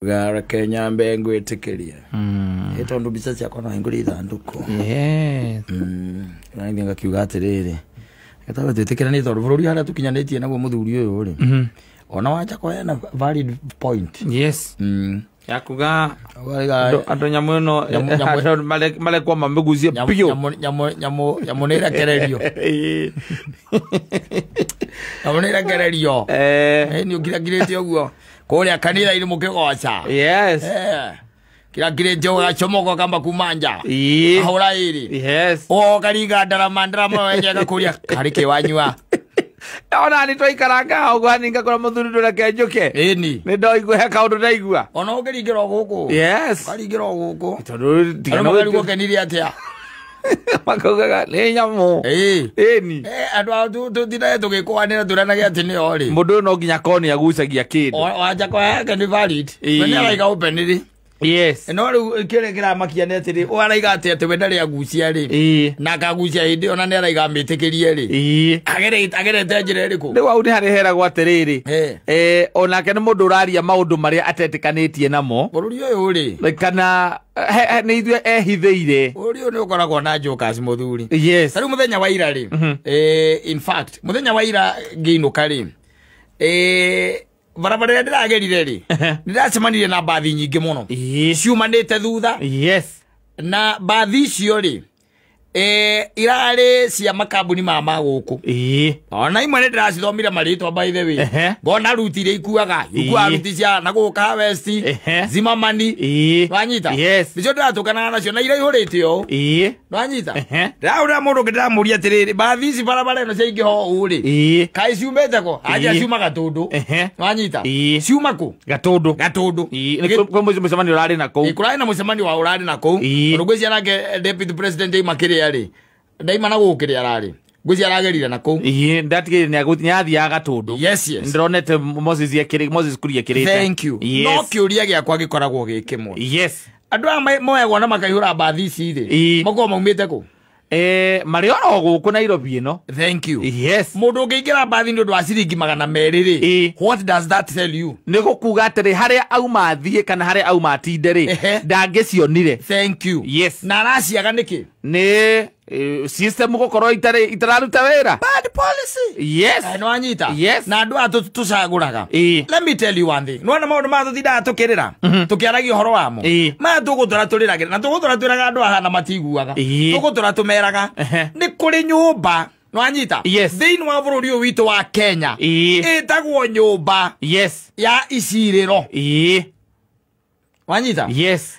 gara Kenya mbengu etikiria tondu bica cia kono inguri ithanduko na nginga kiuga atiriri etawe tetikira ni tondu bururi haria tukinyanitie naguo muthuri uyu ri ona wacha ko yana valid point yakuga ando nyamu no male kwa mameguzie pio nyamunira kererio nyamunira kererio ni ukiragirete oguo kuria kanira iri mukigoca kila kirete ogacomoko kamba kumanja ahora iri o karinga ndara wenyaga kuria karike wanyua ona ni toikaranga ogwa ninga kora muthuri ndureke njuke ni ndoigwe kaundu ndaigua ona ukiringiro guku karingiro guku tondu tigano guku keniri atia makaugaga ni nyamu ni andu tutire tugikwanira turanage ati ni ori mundu no nginya koni agucagia kindu wacha kwa yake ni valid wena like openiri no ru kirekera makiane atiri araiga ati wenda ria gucia ri na kagucia hindi ona ni araiga mitikirie ri agerete njira iriku ni wau ni harehera gwa atiriri ona ke ni mundu uraria maundu maria atetikanitie namo bururi uyu ri kana ni ithue ehithiire bururi uyu ni ukoragwo na njokas muthuri tari muthenya wa ira ri in fact muthenya wa ira ngiinuka ri barabara ndiragerire ri ndiracemanire na bathi nyingi muno ciumanite thutha na bathi cio ri irare cia makambuni ma guku ona imwe ndiracithomire maritwa by the way ngona ruti iria ikuaga ruti cia na guka west Zimamani wanyita nicio ndiratukana nacio na iria ihurite o wanyita ndaura mundu ndiramuria atiriri bathi ici barabara ino cia ingiho uri kai ciumete ko aja ciuma Gatundu wanyita ciuma ku Gatundu kwa mucemani urari na kou ikurari na mucemani wa urari na kou ngwiciria nake deputy president makiri ari ndaima na gukiria arari ngwiciria aragerire na kou ndatigire ni aguthiathia Gatundu ndironete Moses Kuria kirite thank you no kiuria giakwa gikoragwo gikimwe andu moyagwo na makaihura bathi ici ri moko maumite ku mari oro guku Nairobi ino thank you mundu ungiingira bathi ndu wa ciringi 200 ri what does that tell you ni gukuga atiri haria auma thie kana haria auma tinde ri ndangicionire thank you na araciaga niki ni system gukorwo itararuta wira bad policy no anyita na andu atu tucaguraga let me tell you one thing no maundu ma tuthinda tukirira tukiaragia uhoro wamo ma tugutura turiragira na tugutura twiraga andu ahana matiguaga tugutura tumeraga ni kuri nyumba no anyita thiini wa bururi uyu witu wa Kenya itagwo nyumba ya iciriro wanyita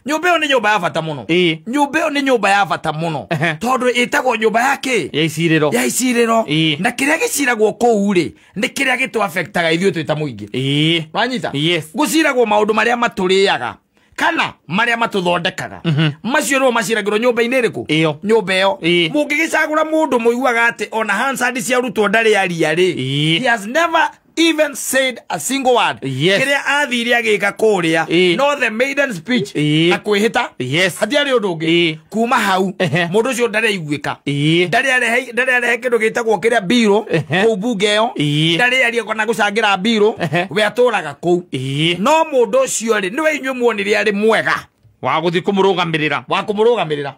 nyumba yo ni nyumba ya bata muno nyumba yo ni nyumba ya bata muno tondu itagwo nyumba yake ya iciriro na kiria giciragwo kou ri ni kiria gitu affectaga ithuĩ twita muingi wanyita guciragwo maundu maria maturiaga kana maria matuthondekaga macio no maciragirwo nyumba-ini iriku nyumba iyo mungigicagura mundu muiguaga ati ona Hansard cia rutwo ndari aria ri he has never even said a single word kiria athiria gika kuria no the maiden speech akwihita hatiari undu ungi kuma hau mundu ucio ndari aiguika ndari arehe kindu gitagwo kiria biro kou bunge yo ndari aria kana gucangira biro we aturaga kou no mundu ucio ri niwe inywe muonire ari mwega wa guthi kumurugamirira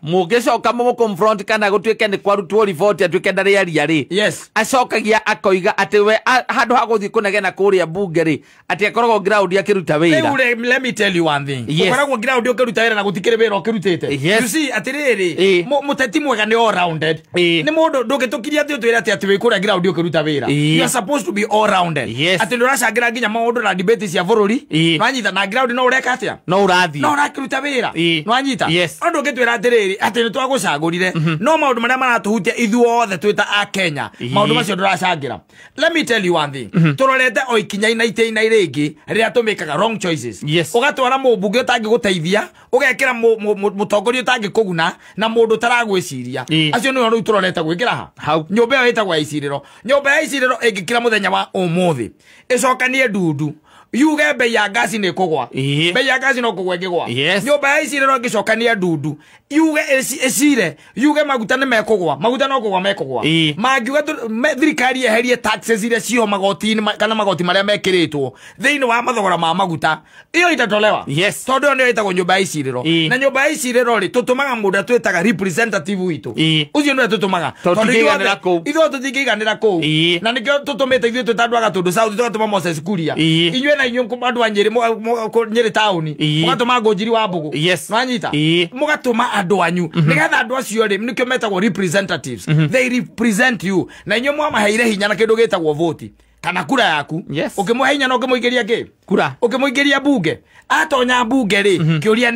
mugicoka mu confront kana gutwike ni kwarutwo report atwike ndari aria ri acokagia akoiga ati we handu ha guthi kunegena kuria bunge ri ati akoragwo ground yakiruta wira let me tell you one thing ukoragwo ground ukiruta wira na gutikire wira ukirutite you see atiriri muteti mwega ni all rounded ni mundu ndugitukiria ati utwira ati wikura ground ukiruta wira you are supposed to be all rounded ati nduracangira nginya maundu na debate cia bururi wanyita na ground no ureka atia no urathi no urakiruta wira no anyita andu ngitwira atiriri ati ni twagucagurire no maundu maria maratuhutia ithuothe twita a Kenya maundu macio nduracangira let me tell you one thing turorete o ikinya ina iteina iringi riria tumikaga wrong choices ugatwara mubunge utangi guteithia ugekira mutongoria utangi kuguna na mundu taragwiciria acio ni ru turorete gwikira ha nyumba yo itagwa iciriro nyumba ya iciriro ingikira muthenya wa umuthi icokanie ndundu yuge bei ya gasi ne kugwa bei ya gasi no kugwa ngigwa nyumba ya iciriro ngicokania ndundu yuge ecire yuge maguta ne mekugwa maguta no kugwa mekugwa mangiuga thirikari eherie taxes iria cio magoti kana magoti maria mekiritwo thiini wa mathogora ma maguta iyo itatolewa tondu ndio itagwo nyumba ya iciriro na nyumba ya iciriro ri tutumaga mundu twitaga representative witu ucio ndio tutumaga tondu ithuo tutingiganira kuu na nikio tutumite ithuo tutanduaga tundu south tugatuma Moses Kuria inywe na inywe andu a Nyeri town mugatuma Ngonjiri wa Mbugu nwanyita mugatuma andu anyu nigetha andu acio ri nikio metagwo representatives they represent you na inywe mwamaheire hinya na kindu gitagwo vote kana kura yaku ukimuhe hinya no ukimuigeria ngi kura ukimuigeria bunge atonya bunge ri kiuria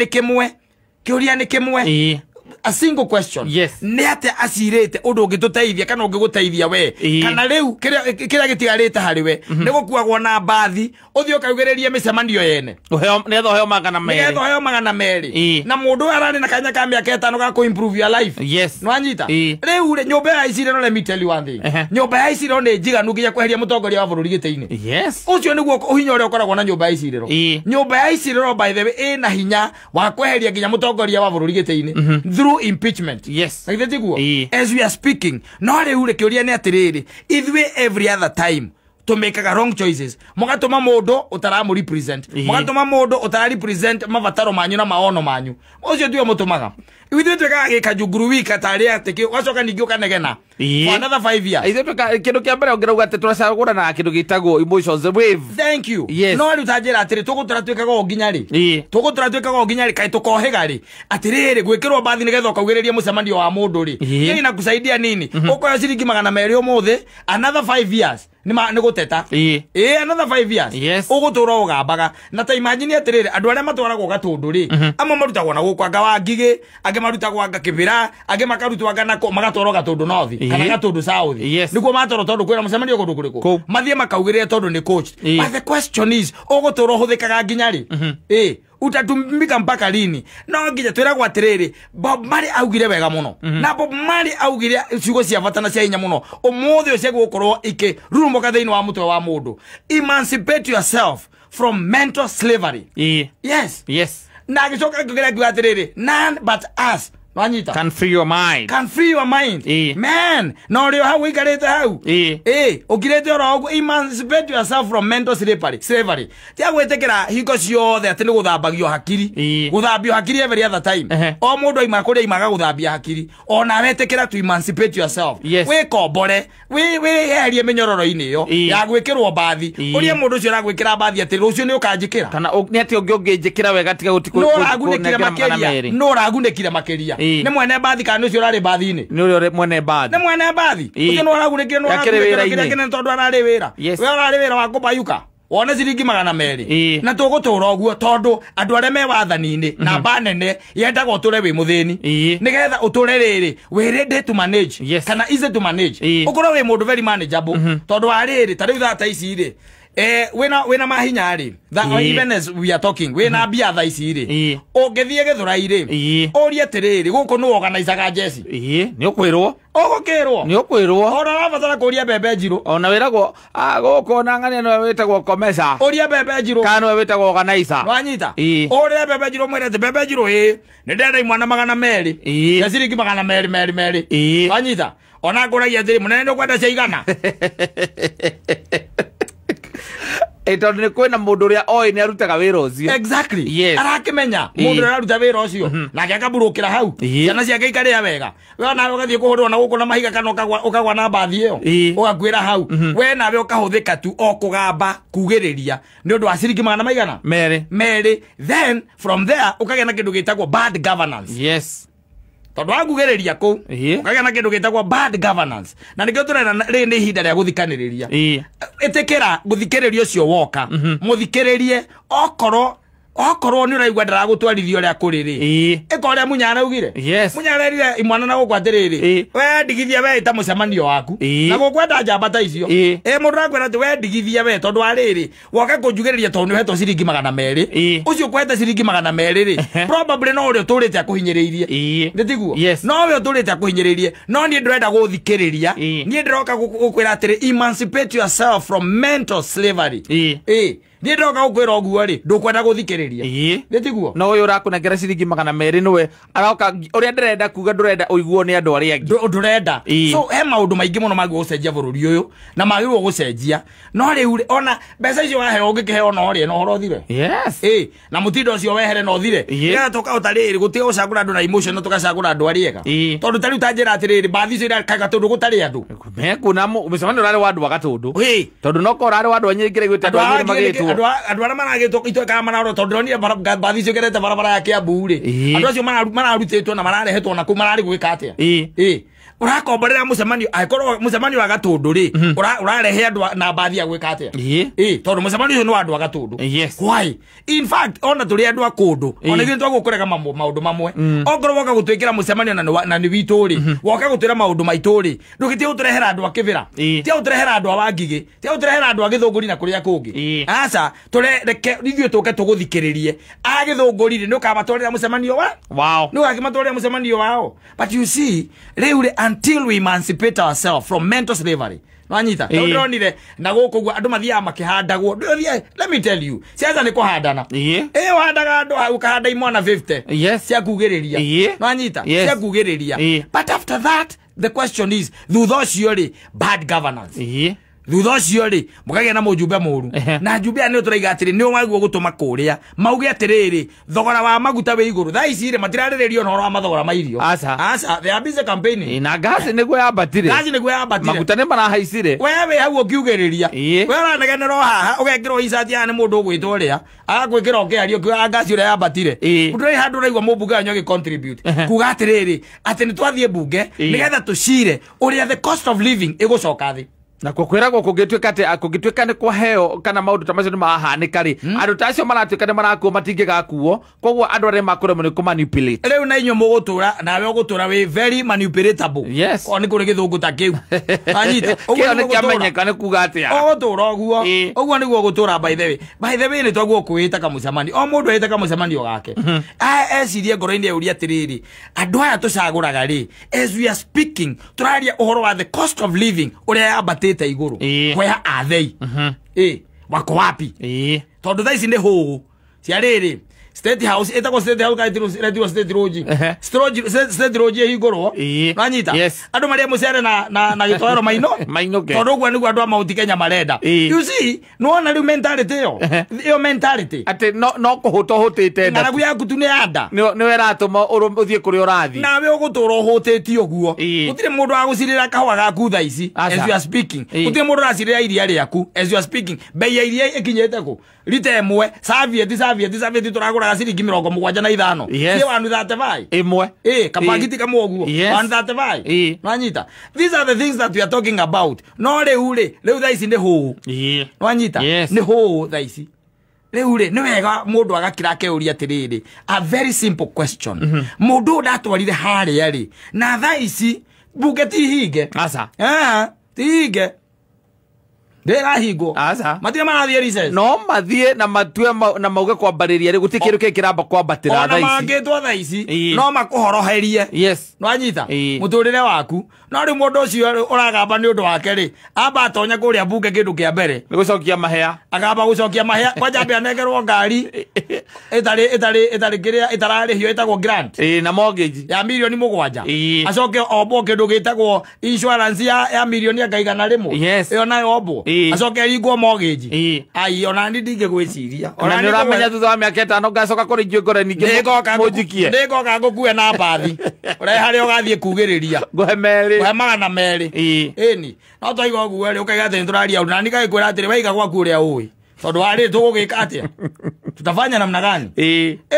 ni kimwe a single question ne ate asirete undu ngituteithia kana ungiguteithia we kana riu kiria gitigarite hari we ni gukuagwo na bathi uthio kaugererie micemanio yene netho heo magana meri na mundu arani na kanya ka miaka 5 ga ku improve your life nwanyita riu ri nyumba ya icire no let me tell you one thing nyumba ya icire ne njiganu nginya kweheria mutongoria wa bururi giteini ucio niguo uhinya uria ukoragwo na nyumba ya icire nyumba ya icire by the way ina hinya wa kweheria nginya mutongoria wa bururi giteini through impeachment as we are speaking no riu ri kiuria ni atiriri ithwe every other time to make wrong choices mugatuma mundu utaramu represent mugatuma mundu utara represent mavataro manyu na maono manyu ucio ndio mutumaga ithuĩ twĩkaga gĩkanjunguru wika tarĩ atĩ wacoka ningĩ ũkanegena for another 5 years ithuĩ twĩkaga kĩndũ kĩa mbere ũngĩrauga atĩ tũracagũrana na kĩndũ gĩtagwo emotions wave thank you no rĩu ta njĩra atĩrĩ tũgũtũra twĩkaga o nginya rĩ tũgũtũra twĩkaga o nginya rĩ kaĩ tũkohĩga rĩ atĩrĩrĩ gwĩkĩrwo bathi nĩgetha ũkaugĩrĩrie mũcemanio wa mũndũ rĩ yeye inakusaidia nini ũkoya ciringi 200 ũmũthĩ another 5 years ni guteta another 5 years ugutura ugambaga na ta imagine atiriri andu aria matwaragwo gatundu ri amwe marutagwo na gukwa wa ngigi age marutagwo anga kibira age makarutwo anga nako magatwarwo gatundu north kana gatundu south niguo matoro tondu kwira mucemanio kundu kuriku mathie makaugirire tondu ni coach but the question is ugutura uhuthikaga nginya ri utatumika mpaka lini no nginya twiragwo atiriri Bob Marley augire wega muno na Bob Marley augire ciugo cia bata na cia hinya muno umuthi ucio gukorwo iki rurumbuka thiini wa mutwe wa mundu emancipate yourself from mental slavery yes na gicoka ngigira atiriri none but us Wanyita can free your mind man no rio how we garete how ukirete oro emancipate yourself from mental slavery tia gwetekera hingo ciothe ati ni guthambagio hakiri guthambio hakiri every other time o mundu aima kuria imaga guthambia hakiri ona wetekera to emancipate yourself we kombore we herie minyororo-ini iyo ya gwikirwo bathi uria mundu ucio aragwikira bathi ati rucio ni ukanjikira kana ni ati unginjikira wega tiga gutiko no ragunekire makeria ni mwene bathi kana ucio rari bathi-ini ni uri mwene bathi ni mwene bathi ucio no ragunekire no ragunekire tondu arari wira we arari wira wa kubayuka wona ciringi 200 na tugutura oguo tondu andu aria me wathani-ini na banene yendaga uture wi muthini nigetha uture riri we ready to manage kana easy to manage ukorwo wi mundu very manageable tondu ariri tariu thata ici ri wena mahinya ri even as we are talking wena bia tha ici ri ungithie githura iri urie atiriri guku no organizaga jesi ni ukwirwo ogokirwo ni ukwirwo ona wabatara kuria bebe njiro ona wiragwo guku na ngani no witagwo komesa uria bebe njiro kana we witagwo organizer wanyita uria bebe njiro mwirete bebe njiro ni ndenda imwana 200 ya ciringi 200 wanyita ona nguragia thiri munene ndo kwenda ciigana tondu ni kwina mundu uria oi ni arutaga wira ucio exactly arakimenya mundu uria aruta wira ucio nake akaburukira hau ciana ciake ikaria wega we nawe ugathie kuhurwo na guku na mahiga kana ukagwa na bathi iyo ugakwira hau we nawe ukahuthika tu o kugamba kugiriria ni undu wa ciringi 200 meri then from there ukagea na kindu gitagwo bad governance tondu agugiriria ku ukagea na kindu gitagwo bad governance na nikio turena ri ni ihinda ria guthikaniriria itikira guthikiriria ucio woka muthikiririe okorwo ni uraigwa ndaragutwarithio ria kuriri ikoria munyana ugire munyana rire imwana na gukwatiriri we ndigithia we ita mucemanio waku na gukwenda njambata icio mundu akwira ati we ndigithia we tondu ariri woka kunjugiriria tondu hetwo ciringi 200 ucio kwenda ciringi 200 ri probably no uri turite akuhinyiririe nditiguo no we turite akuhinyiririe no ni ndurenda guthikiriria ni ndiroka gukwira atiri emancipate yourself from mental slavery ni ndoka gukwira oguo ri ndukwenda guthikiriria nditiguo no uyu urakũnengera ciringi 200 niwe aroka uria ndirenda kuga ndurenda uiguo ni andu aria angi ndurenda so he maundu maingi muno magwo gucenjia bururi uyu na magirwo gucenjia no riu ona mbeca icio wahe ungikiheo no ri no horo thire na mutindo ucio wehere no thire ya toka utariri gutige gucagura andu na emotion no tukacagura andu ariega tondu tariu tanjira atiriri bathi icio irakaga tondu gutari andu mekuna mucemanio urari wa andu agatundu tondu no ko urari wa andu anyingire gwite andu angire magitwo andu ara maragitwo itoka mararo tondu ronire bathi icio gerete barabara ya Kiambu ri andu acio mararutitwo na mararehetwo na ku marari gwika atia urakomborera mucemanio aikorwo mucemanio wa gatundu ri urarehe andu na bathi ya gwika atia tondu mucemanio ucio ni andu agatundu why in fact ona turi andu akundu ona ithuĩ twagukurega maundu mamwe ongorwo woka gutwikira mucemanio na ni witu ri woka gutwira maundu maitu ri ndugitie uturehera andu akivira tia uturehera andu awangigi tia uturehera andu agithunguri na kuria kungi aca tureke ithuĩ tuke tuguthikiririe agithunguri ri nukamatwarira mucemanio wao nukamatwarira mucemanio wao but you see riu until we emancipate ourselves from mental slavery Wanyita ndonire na guku gu andu mathia makihandagwo let me tell you siaza ni kuhandana wahandaga andu ukahanda imwana 50 cia kugiriria wanyita cia kugiriria but after that the question is thutha ucio ri bad governance thutha ucio ri mukagia na mujumbe muru na njumbe ni turaiga atiri ni wagwo gutuma kuria mauge atiriri thogora wa maguta we iguru tha ici ri matiraririo no ro mathogora ma irio asa they are busy campaigning na gas niguo yabatire maguta ni marahaicire wewe hau ukiugiriria wewe uranegenero haha ugekirwo icati ya ni mundu ugwitwo ria agakwikira okiario kiwa gas ure yabatire nduri handu raigwa mubunge anyo gi contribute kuga atiriri ati ni twathie bunge nigetha tucire uria the cost of living igucoka thi na kukwiragwo kungituika ati kungituika ni kwaheo kana maundu ta macio ni mahanika ri andu ta acio maratuika ni marakuo matingigakuo koguo andu aria makuremwo ni kumanipulate riu na inyo mugutura nawe ugutura we very manipulatable oni kuri githungu ta kiu anyita uguo ni kiamenyeka ni kuga atia ugutura oguo uguo niguo ugutura by the way ni twaguo kuita kamucemani o mundu aita kamucemanio gake ecirie ngoro-ini euria atiriri andu aya tucaguraga ri as we are speaking turaria uhoro wa the cost of living uria yabate iguru kwa athei wako wapi tondu thaisi ni hu cia riri State House etako State House kaitiro State Road State Road higoro nanyita andu maria mucere na gitwaro maino tondu gwa niguo andu amauti Kenya marenda you see no na riu mentality yo mentality ate no kuhuto hutite na guya kutune anda ni weratuma uthie kuri urathi nawe ugutura hutiti oguo gutire mundu agucirira kahwa gaku tha ici as you are speaking gutire mundu aracirira iria riaku as you are speaking bei ya iria ikinyete ku rite emwe Saviet turagura ciringi 75 ye 135 imwe kapagiti kama oguo 135 nanyita these are the things that we are talking about no riu tha ici ni hu nanyita ni hu tha ici riu ni wega mundu agakira keuria atiriri a very simple question mundu ndatwarire haria ri na tha ici bugeti hinge asa tinge ndera hingo matia marathie recess no mathie na matue na mauge kwambariria ri gutikiru kiramba kwambatira tha ici ona mangitwa tha ici no makuhoroherie no anyita muturire waku no ri mundu ucio uragamba ni undu wake ri amba atonya kuria bunge kindu kia mbere ni gucokia mahea agamba gucokia mahea kwanja mbia negerwo ngari etari kiria itarari hio etagwo grant na mortgage ya milioni 7 acoke ombo kindu gitagwo insurance ya milioni akaigana rimwe iyo nayo ombo acoke ringwo mortgage ai ona ndi ndinge gwiciria ona ni uramenya thutha wa miaka 5 ngacoka kurigio ngore ningi mujikie ndigoka ngukue na bathi ure haria ugathie kugiriria nguhe meri magana meri ini no toiga oguo ri ukaiga ati turaria na ni gaikwira atiri waiga gwaku uria ui tondu ari tugugika atia tutafanya namna gani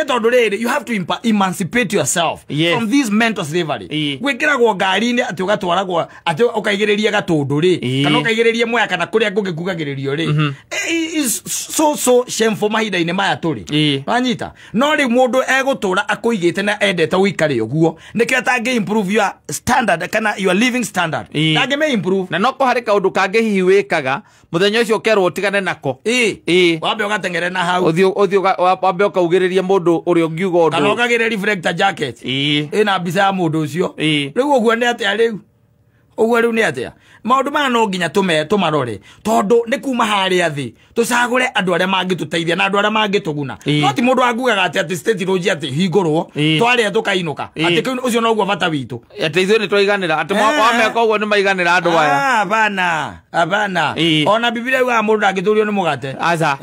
tondu riri you have to emancipate yourself from this mental slavery gwikiragwo ngari-ini ati ugatwaragwo ati ukaigiriria gatundu ri kana ukaigiriria moya kana kuria ngugikugagiririo ri is so shameful mahinda-ini maya turi wanyita no ri mundu egutura akuigite na endete uikare uguo nikio tangi improve your standard kana your living standard tangi me improve na no kuharika undu kangi hihi wikaga muthenya ucio ukerwo utigane nako wambe ugatengere na hau uthio wambe ukaugiriria mundu uria ungiuga undu kana ukagire reflector jacket ina mbica ya mundu ucio riu uguo ni atia riu Uguo riu ni atia maundu ma no nginya tumarore tondu ni kuma haria thi tucagure andu aria mangituteithia na andu aria mangituguna no ti mundu angugaga ati state roji ati hingurwo tware tukainuka ati ucio no guo bata witu ati ithuĩ ni twaiganira ati mwaka meka uguo ni maiganira andu aya abana ona Biblia yuga mundu ndangiturio ni mugate aca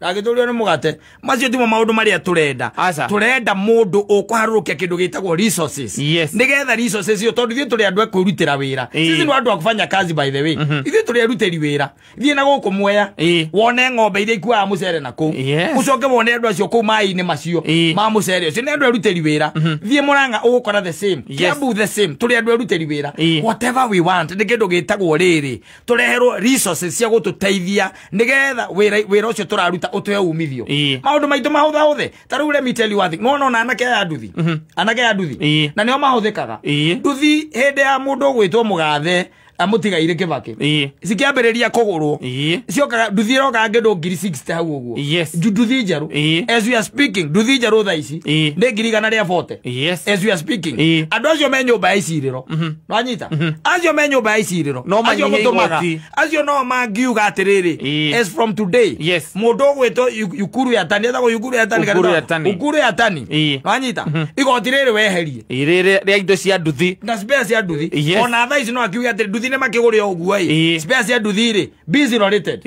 ndangiturio ni mugate macio timo maundu maria turenda mundu ukuharurukia kindu gitagwo resources nigetha resources cio tondu ithuĩ turi andu ekwirutira wira sisi ni andu akufanya kazi by the way ithuĩ turi aruteri wira thie na guku Mwea wone ng'ombe iria ikuaga mucere naku ucoke wone andu acio kuu mai-ini macio ma mucere ucio ni andu aruteri wira thie Murang'a ugukora the same Kiambu the same turi andu aruteri wira whatever we want ni kindu gitagwo riri tureherwo resources cia gututeithia nigetha wira ucio turaruta utwe umithio maundu maitu mahuthe taru let me tell you one thing no anake aya nduthi na nio mahuthikaga nduthi hindi ya mundu gwitwo mugathe amutigaire Kibaki sikiambiriria kugurwo cionkaga nduthi roga ngedo ngiri 60 hau uguo nduthi njeru as we are speaking nduthi njeru tha ici ndi ngiri 140 as we are speaking andu acio me nyumba ya iciriro nwanyita acio me nyumba ya iciriro no manyihiga acio no mangiuga atiriri as from today mundu gwitwo Ukuru Yatani etagwo Ukuru Yatani nwanyita igoti riri weherie riri ria indo cia nduthi na spare cia nduthi ona tha ici no akiuga atiri nduthi ne makigure oguo spare cia nduthi ri busy related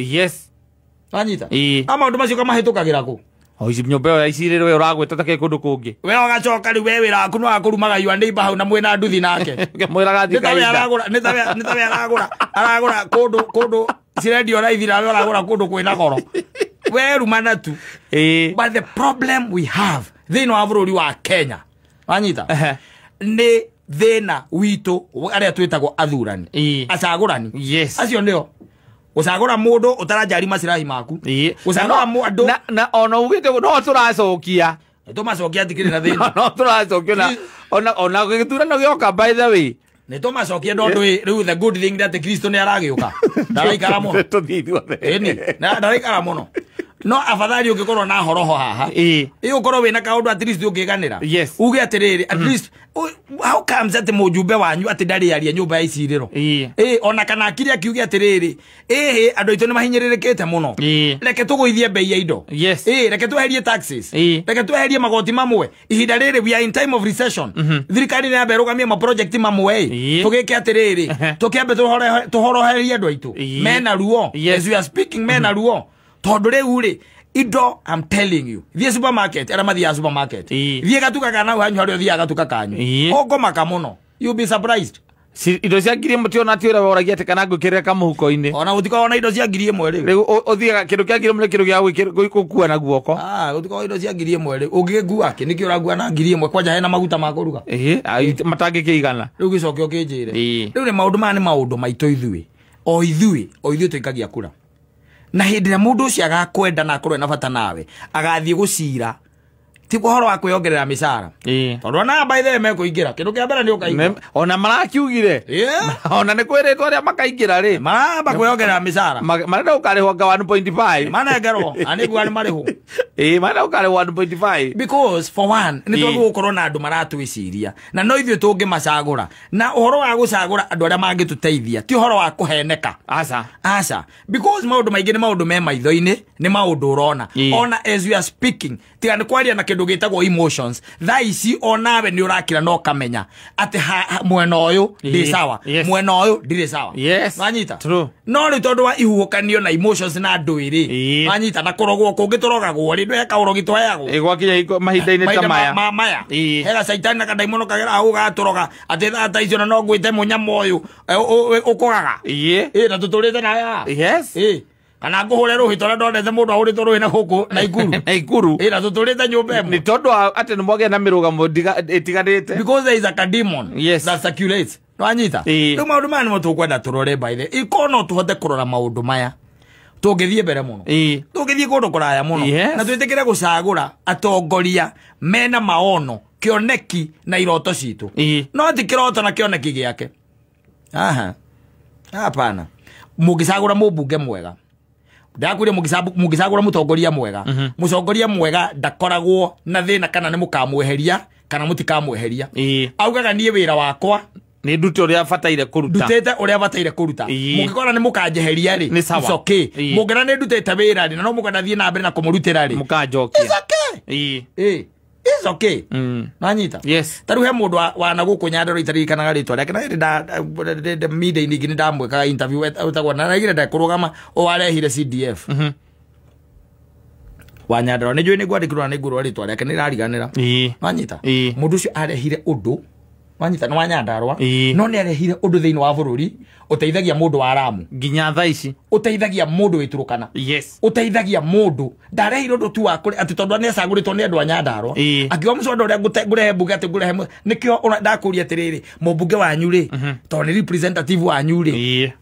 nwanyita ama undu macio kamahitukagira ku ici nyumba ya iciriro we uragwita take kundu kungi we ugacoka riu we wira waku no akurumaga yua neighbor hau na mwena nduthi nake mwiraga thika nitawe aragura kundu cirendio raithira we aragura kundu kwina goro we rumana tu but the problem we have thina wa bururi wa Kenya wanyita ni thina witu aria twitagwo athurani acagurani acio ndio usagura mundu utarajari macirahi maku usagura mundu na ona ugite no turacokia tumacokia tikirira thina no turacokia ona githurano gioka by the way ne tumacokia ndondo riu the good thing that Kristo ni aragiuka ndaraikara muno eni na ndaraikara muno no afadhali ukikorwo na horoho haha ukorwo wina kaundu at least ungiganira uge atiriri at least how comes that mujumbe wanyu ati ndari aria nyumba ya iciriro ona kana akiri akiuge atiriri andu itu ni mahinyiririkite muno reke tuguithie bei ya indo reke tweherie taxes reke tweherie magoti mamwe ihinda riri we are in time of recession thirikari ni aberugamia ma project mamwe tugike atiriri tukiambe tuhoroherie andu aitu mena ruo as we are speaking mena ruo tondu riu ri indo I'm telling you thie supermarket era mathia supermarket thie gatuka kana hanyu hario thia gatuka kanyu ogomaka muno you be surprised indo cia ngiri mutio na tiura woragia ati kana ngukirira kamuhuko-ini ona gutikaona indo cia ngiri imwe riu uthiaga kindu kia ngiri kindu gia gukua na guoko gutikaona indo cia ngiri imwe riu ungigua ki niki uragua na ngiri imwe kwanja hena maguta ma kuruga matangikiigana riu gicoke ukinjire riu ni maundu ma ni maundu maitu ithui tuikagia kura na hindi ya mundu ucio agakwenda na akorwo na bata nawe agathie gucira ti kuhoro wa kwiongerera micara tondu na by the way mekuingira kindu kia mbere ni ukaingira ona marakiugire ona ni kwiritwo aria makaingira ri maramba kwiongerera micara marenda ukarihwo nga 1.5 manengerwo aniguo ni marihu marenda ukarihwo 1.5 because for one ni twagu gukorwo na andu maratwiciria na no ithuĩ tungimacagura na uhoro wa gucagura andu aria mangituteithia ti uhoro wa kuheneka aca because maundu maingi ni maundu me maitho-ini ni maundu urona ona as we are speaking tiga ni kwaria na kindu gitagwo emotions tha ici onawe ni urakira no kamenya ati mwena uyu ndi sawa mwena uyu ndiri sawa wanyita no ri tondu wa ihuhukanio na emotions na andu iri wanyita na kurogwo kungi turogagwo ri ndweka urogi twayagwo gwakinya mahinda-ini ta maya hega saitani na kadaimono kagera hau gaturoga ati thata icio no gwite munyama uyu ukugaga na tuturite na kana nguhure ruhi tora ndonete mundu ahurite ruhi na guku na ikuru na tuturite nyumba emo ni tondu ati ni mwage na mirugamo itiganite because there is a demon that circulates nwanyita riu maundu maya nimo tukwenda turore by the ikono tuhote kurora maundu maya tungithie mbere muno tungithie kundu kuraya muno na twitikire gucagura atongoria mena maono kioneki na iroto citu no ti kiroto na kioneki giake hapana mugicagura mubunge mwega ndakwire mugisagura mutongoria mwega mucongoria mwega ndakoragwo na thina kana ni mukamweheria kana mutikamweheria augaga nie wira wakwa Ni ndute uria bataire kuruta. Ndutete uria bataire kuruta. Mungikora ni mukanjeheria ri. It's okay. Mungera ni ndutete wira ri na no mukana thie na mbere na kumurutira ri. Mukanjokia. It's okay. It's okay. Nanyita. Yes. Taru he mundu wana guku Nyandarua itaririkanaga ritwa riake na nda media ingi ni ndamweka interview utagwa na nagire ndakurugama o arehire CDF. Wa Nyandarua ni njui ni gwandikirwo ni ngurwa ritwa riake ni rariganira. Nanyita. Mundu ucio arehire undu Wanyita no wa Nyandarua no ni arehire undu thiini wa bururi uteithagia mundu wa Lamu nginya tha ici uteithagia mundu witurukana. Yes. Uteithagia mundu ndarehire undu tu wa kuri ati tondu ni acaguritwo ni andu a Nyandarua akiwa mucondo uria ngurehe mbuge ati ngurehe nikio ndakuria atiriri mubunge wanyu ri to ni representative wanyu ri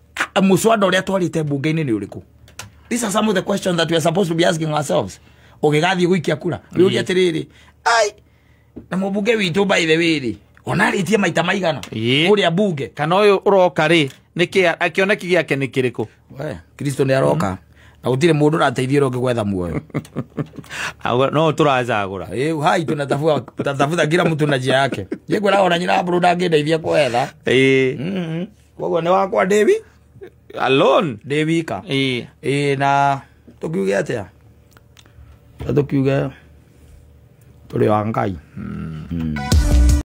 mucondo uria twarite mbunge-ini ni uriku. These are some of the questions that we are supposed to be asking ourselves. Ugigathie guikia kura uri atiriri ai na mubunge witu by the way ri onaritie maita maigana uria bunge kana uyu uroka ri niki akioneki giake ni kiriku we Kristo ni aroka na gutire mundu rateithio rongi gwetha muoyo no turacagura hai tunatafuta kila mtu na njia yake yegwera ona nyina buru ndangedeithia kwetha koguo ni wakwa Devi alone Devika na tukiuge atia tukiuge tuli wa Ngai